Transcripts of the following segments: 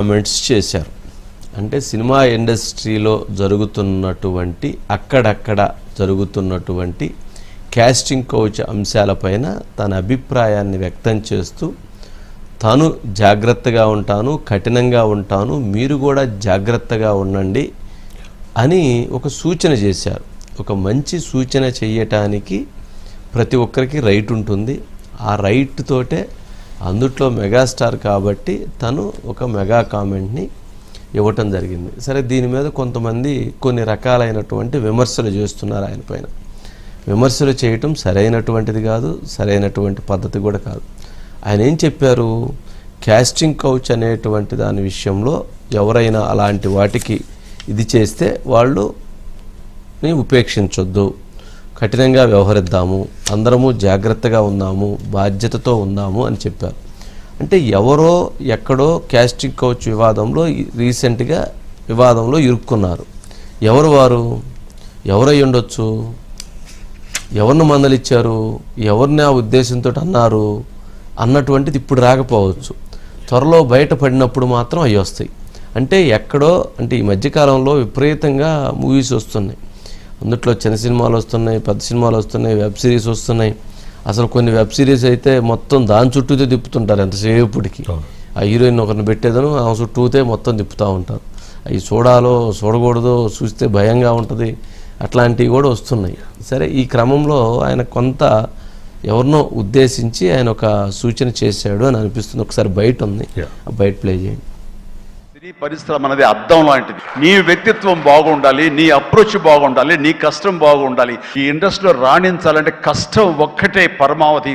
Comments చేశారు. అంటే cinema ఇండస్ట్రీలో జరుగుతున్నటువంటి అక్కడక్కడ జరుగుతున్నటువంటి కాస్టింగ్ కౌచ్ అంశాలపైన తన అభిప్రాయాన్ని వ్యక్తం చేస్తూ తాను జాగ్రత్తగా ఉంటాను, కఠినంగా ఉంటాను, మీరు కూడా జాగ్రత్తగా ఉండండి అని ఒక సూచన చేశారు. ఒక మంచి సూచన చేయటానికి ప్రతి ఒక్కరికి రైట్ ఉంటుంది. ఆ రైట్ తోటే అందుట్లో మెగాస్టార్ కాబట్టి తను ఒక మెగా కామెంట్ని ఇవ్వటం జరిగింది. సరే, దీని మీద కొంతమంది కొన్ని రకాలైనటువంటి విమర్శలు చేస్తున్నారు. ఆయన పైన విమర్శలు చేయటం సరైనటువంటిది కాదు, సరైనటువంటి పద్ధతి కూడా కాదు. ఆయన ఏం చెప్పారు, కాస్టింగ్ కౌచ్ అనేటువంటి దాని విషయంలో ఎవరైనా అలాంటి వాటికి ఇది చేస్తే వాళ్ళని ఉపేక్షించొద్దు, కఠినంగా వ్యవహరిద్దాము, అందరము జాగ్రత్తగా ఉందాము, బాధ్యతతో ఉందాము అని చెప్పారు. అంటే ఎవరో ఎక్కడో కాస్టింగ్ కౌచ్ వివాదంలో రీసెంట్గా వివాదంలో ఇరుక్కున్నారు. ఎవరు వారు? ఎవరై ఉండొచ్చు? ఎవరిని మందలిచ్చారు? ఎవరిని ఆ ఉద్దేశంతో అన్నారు అన్నటువంటిది ఇప్పుడు రాకపోవచ్చు. త్వరలో బయటపడినప్పుడు మాత్రం అవి వస్తాయి. అంటే ఎక్కడో, అంటే ఈ మధ్యకాలంలో విపరీతంగా మూవీస్ వస్తున్నాయి. అందుట్లో చిన్న సినిమాలు వస్తున్నాయి, పెద్ద సినిమాలు వస్తున్నాయి, వెబ్ సిరీస్ వస్తున్నాయి. అసలు కొన్ని వెబ్ సిరీస్ అయితే మొత్తం దాని చుట్టూతే తిప్పుతుంటారు ఎంతసేపటికి. ఆ హీరోయిన్ ఒకరిని పెట్టేదను ఆ చుట్టూతే మొత్తం తిప్పుతూ ఉంటారు. అవి చూడాలో చూడకూడదో, చూస్తే భయంగా ఉంటుంది, అట్లాంటివి కూడా వస్తున్నాయి. సరే, ఈ క్రమంలో ఆయన కొంత ఎవరినో ఉద్దేశించి ఆయన ఒక సూచన చేశాడు అని అనిపిస్తుంది. ఒకసారి బయట ఉంది, ఆ బయట ప్లే చేయండి. సినీ పరిశ్రమ అనేది అద్దం లాంటిది. నీ వ్యక్తిత్వం బాగుండాలి, నీ అప్రోచ్ బాగుండాలి, నీ కష్టం బాగుండాలి. ఈ ఇండస్ట్రీలో రాణించాలంటే కష్టం ఒక్కటే పరమావధి,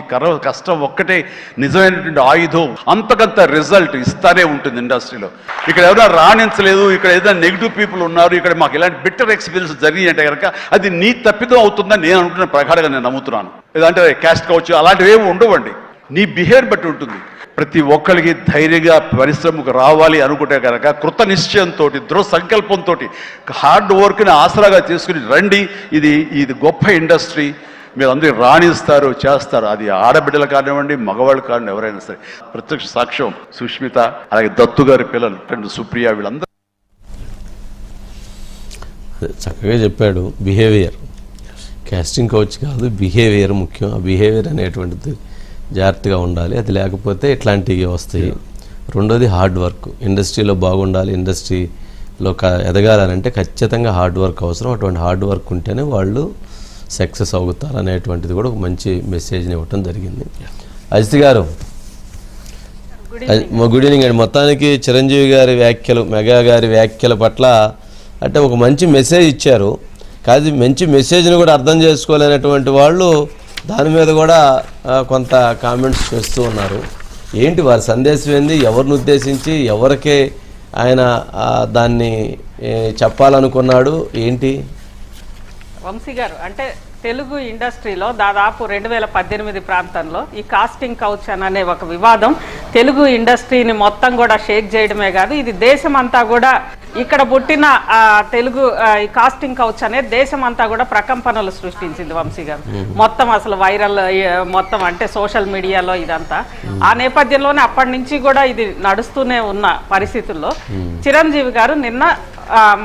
కష్టం ఒక్కటే నిజమైనటువంటి ఆయుధం. అంతకంత రిజల్ట్ ఇస్తానే ఉంటుంది ఇండస్ట్రీలో. ఇక్కడ ఎవరైనా రాణించలేదు, ఇక్కడ ఏదైనా నెగిటివ్ పీపుల్ ఉన్నారు, ఇక్కడ మాకు ఇలాంటి బిట్టర్ ఎక్స్పీరియన్స్ జరిగి అంటే కనుక అది నీ తప్పిదం అవుతుందని నేను అనుకున్న ప్రకారంగా నేను నమ్ముతున్నాను. ఏదంటే క్యాస్ట్ కావచ్చు అలాంటివి ఏమి ఉండవండి, నీ బిహేవియర్ బట్టి ఉంటుంది. ప్రతి ఒక్కరికి ధైర్యంగా పరిశ్రమకు రావాలి అనుకుంటే కనుక కృత నిశ్చయంతో, దృఢ సంకల్పంతో, హార్డ్ వర్క్ని ఆసరాగా తీసుకుని రండి. ఇది గొప్ప ఇండస్ట్రీ, మీరు అందరూ రాణిస్తారు, చేస్తారు. అది ఆడబిడ్డలు కానివ్వండి, మగవాళ్ళు కానివ్వండి, ఎవరైనా సరే. ప్రత్యక్ష సాక్ష్యం సుష్మిత, అలాగే దత్తు గారి పిల్లలు సుప్రియ, వీళ్ళందరూ చక్కగా చెప్పాడు. బిహేవియర్, కాస్టింగ్ కౌచ్ కాదు, బిహేవియర్ ముఖ్యం. ఆ బిహేవియర్ అనేటువంటిది జాగ్రత్తగా ఉండాలి, అది లేకపోతే ఇట్లాంటివి వస్తాయి. రెండోది హార్డ్ వర్క్. ఇండస్ట్రీలో బాగుండాలి, ఇండస్ట్రీలో ఎదగాలంటే ఖచ్చితంగా హార్డ్ వర్క్ అవసరం. అటువంటి హార్డ్ వర్క్ ఉంటేనే వాళ్ళు సక్సెస్ అవుతారు అనేటువంటిది కూడా ఒక మంచి మెసేజ్ని ఇవ్వటం జరిగింది. అజిత్ గారు, గుడ్ ఈవినింగ్ అండి. మొత్తానికి చిరంజీవి గారి వ్యాఖ్యలు, మెగా గారి వ్యాఖ్యల పట్ల అంటే ఒక మంచి మెసేజ్ ఇచ్చారు. కాదు, మంచి మెసేజ్ని కూడా అర్థం చేసుకోలేనటువంటి వాళ్ళు దాని మీద కూడా కొంత కామెంట్స్ చేస్తూ ఉన్నారు. ఏంటి వారి సందేశం ఏంది? ఎవరిని ఉద్దేశించి, ఎవరికే ఆయన దాన్ని చెప్పాలనుకున్నాడు ఏంటి? వంశీ గారు, అంటే తెలుగు ఇండస్ట్రీలో దాదాపు 2018 ప్రాంతంలో ఈ కాస్టింగ్ కౌచ్ అనే ఒక వివాదం తెలుగు ఇండస్ట్రీని మొత్తం కూడా షేక్ చేయడమే కాదు, ఇది దేశమంతా కూడా, ఇక్కడ పుట్టిన తెలుగు ఈ కాస్టింగ్ కౌచ్ అనేది దేశమంతా కూడా ప్రకంపనలు సృష్టించింది వంశీ గారు. మొత్తం అసలు వైరల్ మొత్తం, అంటే సోషల్ మీడియాలో ఇదంతా. ఆ నేపథ్యంలోనే అప్పటి నుంచి కూడా ఇది నడుస్తూనే ఉన్న పరిస్థితుల్లో చిరంజీవి గారు నిన్న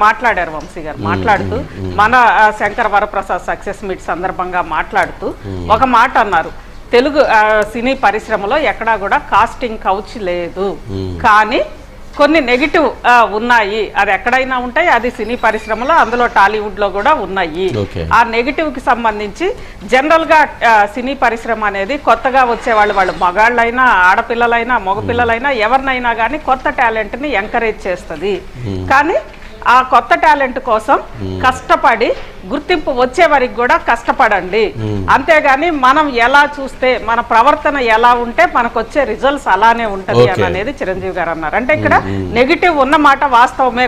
మాట్లాడారు. వంశీ గారు మాట్లాడుతూ, మన శంకర్ వరప్రసాద్ సక్సెస్ మీట్ సందర్భంగా మాట్లాడుతూ ఒక మాట అన్నారు, తెలుగు సినీ పరిశ్రమలో ఎక్కడా కూడా కాస్టింగ్ కౌచ్ లేదు, కానీ కొన్ని నెగిటివ్ ఉన్నాయి. అది ఎక్కడైనా ఉంటాయి, అది సినీ పరిశ్రమలో, అందులో టాలీవుడ్ లో కూడా ఉన్నాయి. ఆ నెగిటివ్ కి సంబంధించి జనరల్ గా సినీ పరిశ్రమ అనేది కొత్తగా వచ్చే వాళ్ళు మగాళ్ళైనా, ఆడపిల్లలైనా, మగపిల్లలైనా, ఎవరినైనా కానీ కొత్త టాలెంట్ ని ఎంకరేజ్ చేస్తుంది. కానీ ఆ కొత్త టాలెంట్ కోసం కష్టపడి గుర్తింపు వచ్చే వరకు కూడా కష్టపడండి, అంతేగాని మనం ఎలా చూస్తే, మన ప్రవర్తన ఎలా ఉంటే మనకు వచ్చే రిజల్ట్స్ అలానే ఉంటది అనేది చిరంజీవి గారు అన్నారు. అంటే ఇక్కడ నెగిటివ్ ఉన్న మాట వాస్తవమే,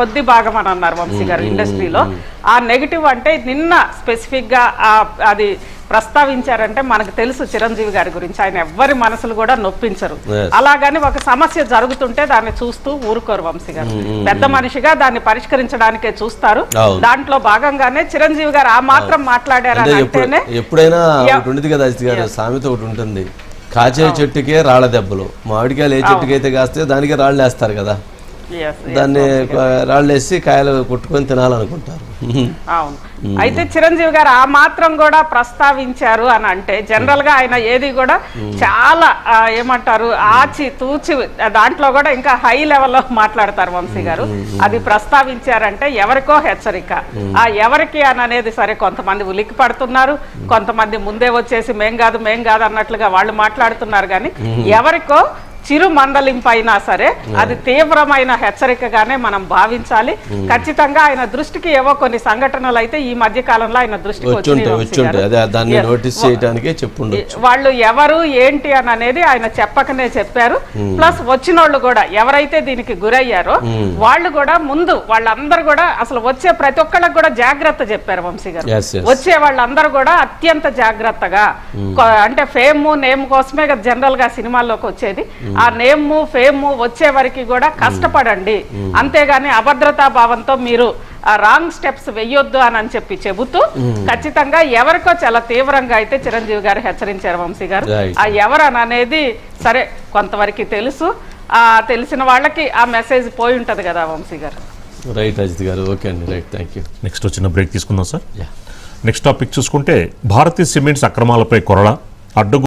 కొద్ది భాగం అని అన్నారు వంశీ గారు ఇండస్ట్రీలో. ఆ నెగిటివ్ అంటే నిన్న స్పెసిఫిక్ గా అది ప్రస్తావించారంటే మనకు తెలుసు చిరంజీవి గారి గురించి, ఆయన ఎవ్వరి మనసులు కూడా నొప్పించరు. అలాగని ఒక సమస్య జరుగుతుంటే దాన్ని చూస్తూ ఊరుకోరు వంశీ గారు. పెద్ద మనిషిగా దాన్ని పరిష్కరించడానికే చూస్తారు. దాంట్లో భాగంగానే చిరంజీవి గారు ఆ మాత్రం మాట్లాడారు. ఎప్పుడైనా ఉంటుంది కదా అజిత్ గారు, సామెత ఒకటి ఉంటుంది, కాచే చెట్టుకే రాళ్ళ దెబ్బలు, మామిడికాయలు ఏ చెట్టుకైతే కాస్తే దానికి రాళ్ళు వేస్తారు కదా, దాన్ని రాళ్ళు వేసి కాయలు కొట్టుకొని తినాలనుకుంటారు. అవును. అయితే చిరంజీవి గారు ఆ మాత్రం కూడా ప్రస్తావించారు అని అంటే జనరల్ గా ఆయన ఏది కూడా చాలా ఏమంటారు ఆచి తూచి దాంట్లో కూడా ఇంకా హై లెవెల్లో మాట్లాడతారు వంశీ గారు. అది ప్రస్తావించారంటే ఎవరికో హెచ్చరిక. ఆ ఎవరికి అని అనేది సరే కొంతమంది ఉలిక్కి పడుతున్నారు, కొంతమంది ముందే వచ్చేసి మేం కాదు అన్నట్లుగా వాళ్ళు మాట్లాడుతున్నారు. కానీ ఎవరికో చిరు మందలింపు అయినా సరే అది తీవ్రమైన హెచ్చరికగానే మనం భావించాలి. ఖచ్చితంగా ఆయన దృష్టికి ఏవో కొన్ని సంఘటనలు అయితే ఈ మధ్య కాలంలో ఆయన దృష్టికి వాళ్ళు ఎవరు ఏంటి అని అనేది ఆయన చెప్పకనే చెప్పారు. ప్లస్ వచ్చినోళ్ళు కూడా ఎవరైతే దీనికి గురయ్యారో వాళ్ళు కూడా ముందు వాళ్ళందరూ కూడా అసలు వచ్చే ప్రతి ఒక్కళ్ళకి కూడా జాగ్రత్త చెప్పారు వంశీ గారు. వచ్చే వాళ్ళందరూ కూడా అత్యంత జాగ్రత్తగా, అంటే ఫేమ్ నేమ్ కోసమే జనరల్ గా సినిమాల్లోకి వచ్చేది, ఆ నేమ్ ఫేమ్ వచ్చే వరకు కూడా కష్టపడండి, అంతేగాని అభద్రతా భావంతో మీరు రాంగ్ స్టెప్స్ వెయ్యొద్దు అని చెప్పి చెబుతూ ఖచ్చితంగా ఎవరికో చాలా తీవ్రంగా అయితే చిరంజీవి గారు హెచ్చరించారు వంశీ గారు. ఆ ఎవరు అనేది సరే కొంతవరకు తెలుసు, తెలిసిన వాళ్ళకి ఆ మెసేజ్ పోయి ఉంటది కదా వంశీ గారు. రైట్ అజిత్ గారు, ఓకే అండి, రైట్, థ్యాంక్ యూ. నెక్స్ట్ వచ్చిన బ్రేక్ తీసుకుందాం సార్. నెక్స్ట్ టాపిక్ చూసుకుంటే భారతీయ సిమెంట్స్ అక్రమాలపై కొరడ, అడ్డగు